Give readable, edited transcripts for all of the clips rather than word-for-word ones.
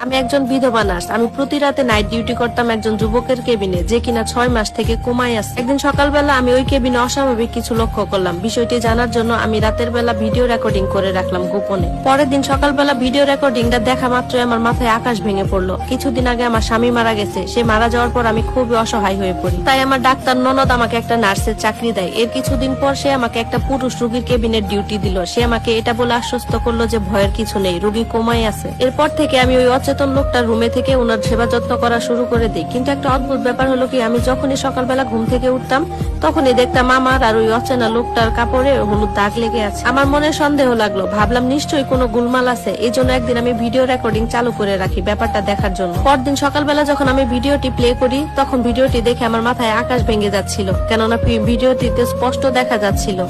আমি একজন বিধবা নার্স। আমি প্রতি রাতে নাইট ডিউটি করতাম একজন যুবকের কেবিনে, যে কিনা 6 মাস থেকে কোমায় আছে। একদিন সকালবেলা আমি ওই কেবিনে অস্বাভাবিক কিছু লক্ষ্য করলাম। বিষয়টি জানার জন্য আমি রাতের বেলা ভিডিও রেকর্ডিং করে রাখলাম গোপনে। পরের দিন সকালবেলা ভিডিও রেকর্ডিংটা দেখা মাত্রই আমার মাথায় আকাশ ভেঙে পড়লো। কিছুদিন আগে আমার স্বামী মারা গেছে। সে মারা যাওয়ার পর আমি খুবই অসহায় হয়ে পড়ি। তাই আমার ডাক্তার ননদ আমাকে একটা নার্সের চাকরি দেয়। এর কিছুদিন পর সে আমাকে একটা পুরুষ রোগীর কেবিনের ডিউটি দিল। সে আমাকে এটা বলে আশ্বস্ত করলো যে ভয়ের কিছু নেই, রোগী কোমায় আছে। এরপর থেকে আমি ওই অচেতন লোকটার রুমে থেকে ওনার সেবা যত্ন করা শুরু করে দিই। কিন্তু একটা অদ্ভুত ব্যাপার হলো কি, আমি যখনই সকালবেলা ঘুম থেকে উঠতাম তখনই দেখতাম আমার আর ওই অচেনা লোকটার কাপড়ে হলুদ দাগ লেগে আছে। আমার মনে সন্দেহ লাগলো, ভাবলাম নিশ্চয়ই কোনো গোলমাল আছে। এই জন্য একদিন আমি ভিডিও রেকর্ডিং চালু করে রাখি ব্যাপারটা দেখার জন্য। পরদিন সকালবেলা যখন আমি ভিডিওটি প্লে করি তখন ভিডিওটি দেখে আমার মাথায় আকাশ ভেঙে যাচ্ছিল, কেননা ভিডিওটিতে স্পষ্ট দেখা যাচ্ছিল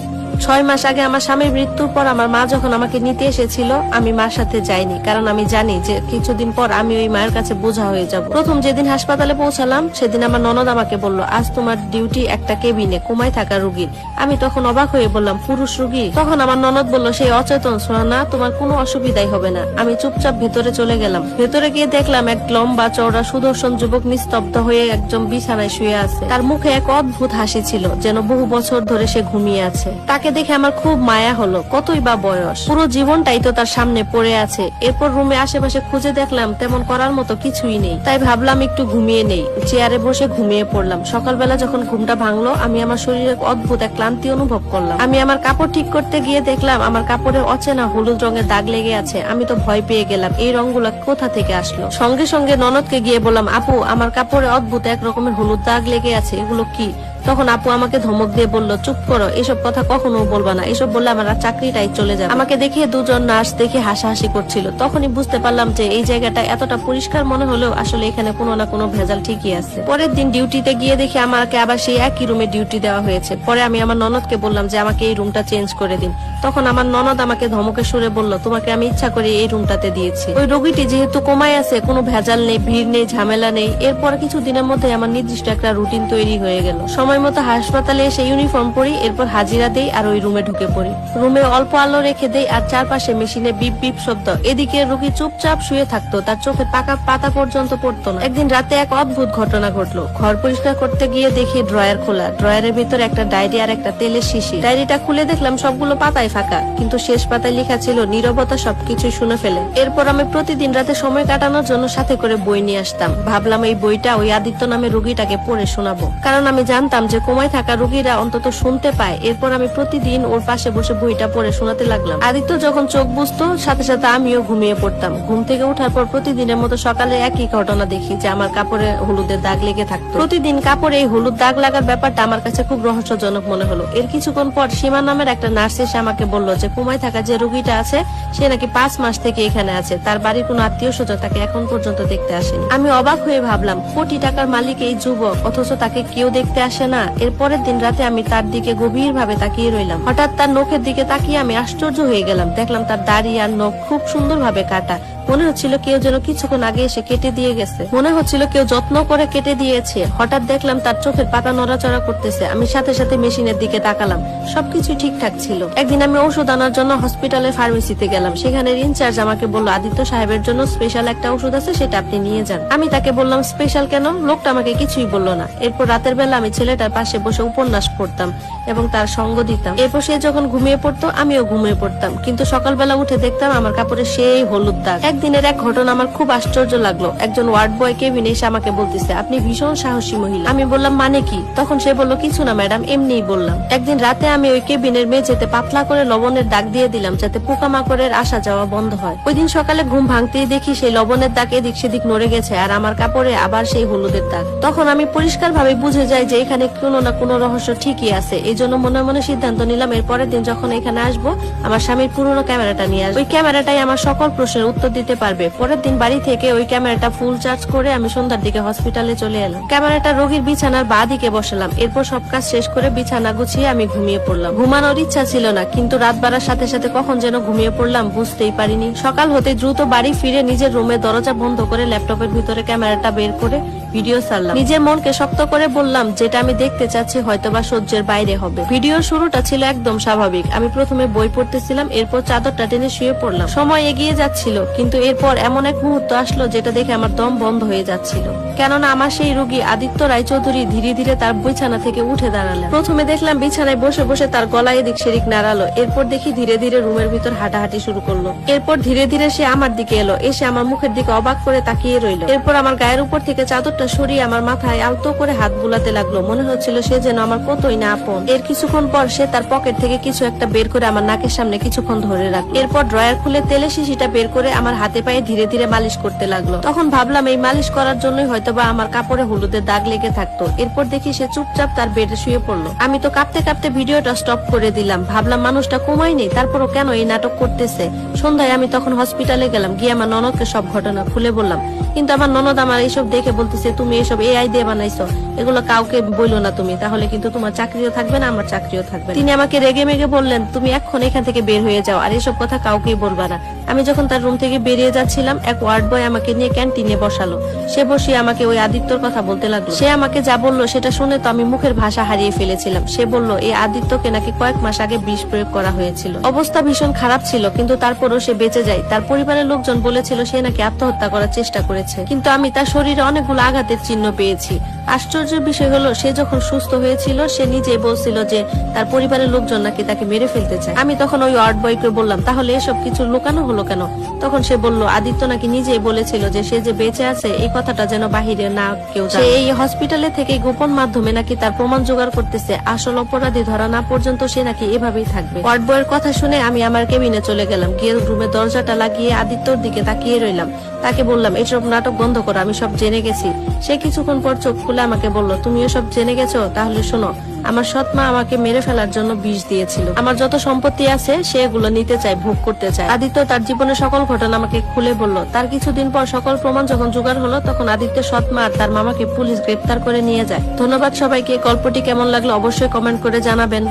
6 মাস আগে আমার স্বামীর মৃত্যুর পর আমার মা যখন আমাকে নিতে এসেছিল, আমি মার সাথে যাইনি, কারণ আমি জানি যে কিছুদিন পর আমি ওই মায়ের কাছে বোঝা হয়ে যাব। প্রথম যেদিন হাসপাতালে পৌঁছালাম সেদিন আমার ননদ আমাকে বলল, আজ তোমার ডিউটি একটা কেবিনে কোমায় থাকা রোগীর। আমি তখন অবাক হয়ে বললাম, পুরুষ রোগী? তখন আমার ননদ বলল, সেই অচেতন সোনা, তোমার কোনো অসুবিধাই হবে না। আমি চুপচাপ ভেতরে চলে গেলাম। ভেতরে গিয়ে দেখলাম এক লম্বা চওড়া সুদর্শন যুবক নিস্তব্ধ হয়ে একজন বিছানায় শুয়ে আছে। তার মুখে এক অদ্ভুত হাসি ছিল, যেন বহু বছর ধরে সে ঘুমিয়ে আছে। তাকে দেখে আমার খুব মায়া হলো। কতই বা বয়স, পুরো জীবনটাই তো তার সামনে পড়ে আছে। এরপর রুমে আশেপাশে খুঁজে দেখলাম তেমন করার মতো কিছুই নেই। তাই ভাবলাম একটু ঘুমিয়ে নেই। চেয়ারে বসে ঘুমিয়ে পড়লাম। সকালবেলা যখন ঘুমটা ভাঙলো আমি আমার শরীরে অদ্ভুত এক ক্লান্তি অনুভব করলাম। আমি আমার কাপড় ঠিক করতে গিয়ে দেখলাম আমার কাপড়ে অচেনা হলুদ রঙের দাগ লেগে আছে। আমি তো ভয় পেয়ে গেলাম, এই রঙগুলো কোথা থেকে আসলো। সঙ্গে সঙ্গে ননদকে গিয়ে বললাম, আপু আমার কাপড়ে অদ্ভুত এক রকমের হলুদ দাগ লেগে আছে, এগুলো কি? তখন আপু আমাকে ধমক দিয়ে বলল, চুপ করো, এসব কথা কখনো বলবা না। এসব বললে আমার চাকরিটাই চলে যাবে। আমাকে দেখে দুজন নার্স দেখে হাসাহাসি করছিল। তখনই বুঝতে পারলাম যে এই জায়গাটা এতটা পরিষ্কার মনে হলেও আসলে এখানে কোনো না কোনো ভেজাল ঠিকই আছে। পরের দিন ডিউটিতে গিয়ে দেখি আমাকে আবার সেই একই রুমে ডিউটি দেওয়া হয়েছে। পরে আমি আমার ননদকে বললাম যে আমাকে এই রুমটা চেঞ্জ করে দিন। তখন আমার ননদ আমাকে ধমকে সুরে বলল, তোমাকে আমি ইচ্ছা করে এই রুমটাতে দিয়েছি। ওই রোগীটি যেহেতু কোমায় আছে, কোনো ভেজাল নেই, ভিড় নেই, ঝামেলা নেই। এরপর কিছু দিনের মধ্যে আমার নির্দিষ্ট একটা রুটিন তৈরি হয়ে গেল। সময় মতো হাসপাতালে এসে ইউনিফর্ম পরি, এরপর হাজিরা দেই আর ওই রুমে ঢুকে পড়ি। রুমে অল্প আলো রেখে দেই আর চারপাশে মেশিনে বিপ বিপ শব্দ। এদিকে রোগী চুপচাপ শুয়ে থাকতো, তার চোখে পাকা পাতা পর্যন্ত পড়তো না। একদিন রাতে এক অদ্ভুত ঘটনা ঘটলো। ঘর পরিষ্কার করতে গিয়ে দেখি ড্রয়ার খোলা। ড্রয়ারের ভিতরে একটা ডায়েরি আর একটা তেলের শিশি। ডায়েরিটা খুলে দেখলাম সবগুলো পাতায় ফাঁকা, কিন্তু শেষ পাতায় লেখা ছিল, নীরবতা সবকিছুই শুনে ফেলে। এরপর আমি প্রতিদিন রাতে সময় কাটানোর জন্য সাথে করে বই নিয়ে আসতাম। ভাবলাম এই বইটা ওই আদিত্য নামে রোগীটাকে পড়ে শোনাবো, কারণ আমি জানতাম যে কোমায় থাকা রোগীরা অন্তত শুনতে পায়। এরপর আমি প্রতিদিন ওর পাশে বসে বইটা পড়ে শোনাতে লাগলাম। আদিত্য যখন চোখ বুঝতো সাথে সাথে আমিও ঘুমিয়ে পড়তাম। ঘুম থেকে ওঠার পর প্রতিদিনের মতো সকালে একই ঘটনা দেখি, যে আমার কাপড়ে হলুদের দাগ লেগে থাকতো। প্রতিদিন কাপড়ে এই হলুদ দাগ লাগার ব্যাপারটা আমার কাছে খুব রহস্যজনক মনে হলো। এর কিছুক্ষণ পর সীমা নামের একটা নার্স এসে আমাকে বলল যে কোমায় থাকা যে রোগীটা আছে সে নাকি 5 মাস থেকে এখানে আছে। তার বাড়ির কোনো আত্মীয় স্বজন তাকে এখন পর্যন্ত দেখতে আসেনি। আমি অবাক হয়ে ভাবলাম, কোটি টাকার মালিক এই যুবক, অথচ তাকে কেউ দেখতে আসে না। এরপরের দিন রাতে আমি তার দিকে গভীর ভাবে তাকিয়ে রইলাম। হঠাৎ তার নখের দিকে তাকিয়ে আমি আশ্চর্য হয়ে গেলাম। দেখলাম তার দাড়ি আর নখ খুব সুন্দর ভাবে কাটা। মনে হচ্ছিল কেউ যেন কিছুক্ষণ আগে এসে কেটে দিয়ে গেছে। মনে হচ্ছিল কেউ যত্ন করে কেটে দিয়েছে। হঠাৎ দেখলাম তার চোখের পাতা নড়াচড়া করতেছে। আমি সাথে সাথে মেশিনের দিকে তাকালাম, সবকিছু ঠিকঠাক ছিল। একদিন আমি ওষুধ আনার জন্য হসপিটালের ফার্মেসিতে গেলাম। সেখানে ইনচার্জ আমাকে বলল, আদিত্য সাহেবের জন্য স্পেশাল একটা ওষুধ আছে, সেটা আপনি নিয়ে যান। আমি তাকে বললাম, স্পেশাল কেন? লোকটা আমাকে কিছুই বললো না। এরপর রাতের বেলা আমি ছেলেটার পাশে বসে উপন্যাস পড়তাম এবং তার সঙ্গ দিতাম। এরপর সে যখন ঘুমিয়ে পড়তো আমিও ঘুমিয়ে পড়তাম। কিন্তু সকালবেলা উঠে দেখতাম আমার কাপড়ে সেই হলুদ দাগ। একদিনের এক ঘটনা আমার খুব আশ্চর্য লাগলো। একজন ওয়ার্ড বয় কেবিনে এসে আমাকে বলতেছে, আপনি ভীষণ সাহসী মহিলা। আমি বললাম, মানে কি? তখন সে বলল, কিছু না ম্যাডাম, এমনিই বললাম। একদিন রাতে আমি ওই কেবিনের মেঝেতে পাতলা করে লবণের দাগ দিয়ে দিলাম, যাতে পোকামাকড়ের আসা যাওয়া বন্ধ হয়। ওই দিন সকালে ঘুম ভাঙতেই দেখি সেই লবণের দাগ এদিক সেদিক নড়ে গেছে আর আমার কাপড়ে আবার সেই হলুদের দাগ। তখন আমি পরিষ্কার ভাবে বুঝে যাই যে এখানে কোনো না কোনো রহস্য ঠিকই আছে। এই জন্য মনে মনে সিদ্ধান্ত নিলাম, এর পরের দিন যখন এখানে আসবো আমার স্বামীর পুরনো ক্যামেরাটা নিয়ে আসবো। ওই ক্যামেরাটাই আমার সকল প্রশ্নের উত্তর দিতে পারবে। পরের দিন বাড়ি থেকে ওই ক্যামেরাটা ফুল চার্জ করে আমি সন্ধ্যার দিকে হসপিটালে চলে এলাম। ক্যামেরাটা রোগীর বিছানার বাঁ দিকে বসালাম। এরপর সব কাজ শেষ করে বিছানা গুছিয়ে আমি ঘুমিয়ে পড়লাম। ঘুমানোর ইচ্ছা ছিল না, কিন্তু রাত বাড়ার সাথে সাথে কখন যেন ঘুমিয়ে পড়লাম বুঝতেই পারিনি। সকাল হতে দ্রুত বাড়ি ফিরে নিজের রুমে দরজা বন্ধ করে ল্যাপটপের ভিতরে ক্যামেরাটা বের করে ভিডিও ছাড়লাম। নিজের মনকে শক্ত করে বললাম যেটা আমি দেখতে চাচ্ছি হয়তোবা সহ্যের বাইরে হবে। ভিডিওর শুরুটা ছিল একদম স্বাভাবিক। আমি প্রথমে বই পড়তেছিলাম, এরপর চাদরটা টেনে শুয়ে পড়লাম। সময় এগিয়ে যাচ্ছিল, কিন্তু এরপর এমন এক মুহূর্ত আসলো যেটা দেখে আমার দম বন্ধ হয়ে যাচ্ছিল। কেননা আমার সেই রোগী আদিত্য রায়চৌধুরী ধীরে ধীরে তার বিছানা থেকে উঠে দাঁড়ালেন। প্রথমে দেখলাম বিছানায় বসে বসে তার গলায় এদিক সেদিক নাড়ালো, এরপর দেখি ধীরে ধীরে রুমের ভিতর হাঁটাহাঁটি শুরু করলো। এরপর ধীরে ধীরে সে আমার দিকে এলো, এসে আমার মুখের দিকে অবাক করে তাকিয়ে রইলো। এরপর আমার গায়ের উপর থেকে চাদরটা সরিয়ে আমার মাথায় আলতো করে হাত বুলাতে লাগলো। মনে হচ্ছিল সে যেন আমার কতই না আপন। এর কিছুক্ষণ পর সে তার পকেট থেকে কিছু একটা বের করে আমার নাকের সামনে কিছুক্ষণ ধরে রাখলো। এরপর ড্রয়ার খুলে তেলে শিশিটা বের করে আমার হাতে পায়ে ধীরে ধীরে মালিশ করতে লাগলো। তখন ভাবলাম এই মালিশ করার জন্যই হয়তোবা আমার কাপড়ে হলুদের দাগ লেগে থাকতো। এরপর দেখি সে চুপচাপ তার বেডে শুয়ে পড়লো। আমি তো কাঁপতে কাঁপতে ভিডিওটা স্টপ করে দিলাম। ভাবলাম মানুষটা কমাই নেই, তারপরও কেন এই নাটক করতেছে। সন্ধ্যায় আমি তখন হসপিটালে গেলাম, গিয়ে আমার ননদকে সব ঘটনা খুলে বললাম। কিন্তু আমার ননদ আমার এইসব দেখে বলতেছে, তুমি এসব এআই দিয়ে বানাইছো, এগুলো কাউকে বইলো না তুমি, তাহলে কিন্তু তোমার চাকরিও থাকবে না, আমার চাকরিও থাকবে না। তিনি আমাকে রেগে মেগে বললেন, তুমি এখন এখান থেকে বের হয়ে যাও, আর এসব কথা কাউকেই বলবা না। আমি যখন তার রুম থেকে বেরিয়ে যাচ্ছিলাম, এক ওয়ার্ড বয় আমাকে নিয়ে ক্যান্টিনে বসালো। সে বসে আমাকে ওই আদিত্যর কথা বলতে লাগলো। সে আমাকে যা বললো সেটা শুনে তো আমি মুখের ভাষা হারিয়ে ফেলেছিলাম। সে বলল এই আদিত্যকে নাকি কয়েক মাস আগে বিষ প্রয়োগ করা হয়েছিল। অবস্থা ভীষণ খারাপ ছিল, কিন্তু তারপরও সে বেঁচে যায়। তার পরিবারের লোকজন বলেছিল সে নাকি আত্মহত্যা করার চেষ্টা করেছে, কিন্তু আমি তার শরীরে অনেকগুলো আঘাতের চিহ্ন পেয়েছি। আশ্চর্যের বিষয় হলো সে যখন সুস্থ হয়েছিল সে নিজেই বলছিল যে তার পরিবারের লোকজন নাকি তাকে মেরে ফেলতে চায়। আমি তখন ওই ওয়ার্ড বয়কে বললাম, তাহলে এসব কিছু লুকানো হলো কেন? তখন সে বলল, আদিত্য নাকি নিজেই বলেছিল যে সে যে বেঁচে আছে এই কথাটা যেন বাহিরে না কেউ জানে। সে এই হসপিটালে থেকে গোপন মাধ্যমে নাকি তার প্রমাণ জোগাড় করতেছে। আসল অপরাধী ধরা না পর্যন্ত সে নাকি এভাবেই থাকবে। ওয়ার্ড বয়ের কথা শুনে আমি আমার কেবিনে চলে গেলাম। গিয়ে রুমের দরজাটা লাগিয়ে আদিত্যর দিকে তাকিয়ে রইলাম। তাকে বললাম, এসব নাটক বন্ধ করো, আমি সব জেনে গেছি। সে কিছুক্ষণ পর চোখ খুলে আমাকে বলল, তুমিও সব জেনে গেছো? তাহলে শোনো, আমার সৎ মা আমাকে মেরে ফেলার জন্য বিষ দিয়েছিল। আমার যত সম্পত্তি আছে সে এগুলো নিতে চায়, ভোগ করতে চায়। আদিত্য তার জীবনের সকল ঘটনা আমাকে খুলে বলল। তার কিছুদিন পর সকল প্রমাণ যখন জোগাড় হলো, তখন আদিত্যের সৎ মা আর তার মামাকে পুলিশ গ্রেপ্তার করে নিয়ে যায়। ধন্যবাদ সবাইকে। গল্পটি কেমন লাগলো অবশ্যই কমেন্ট করে জানাবেন।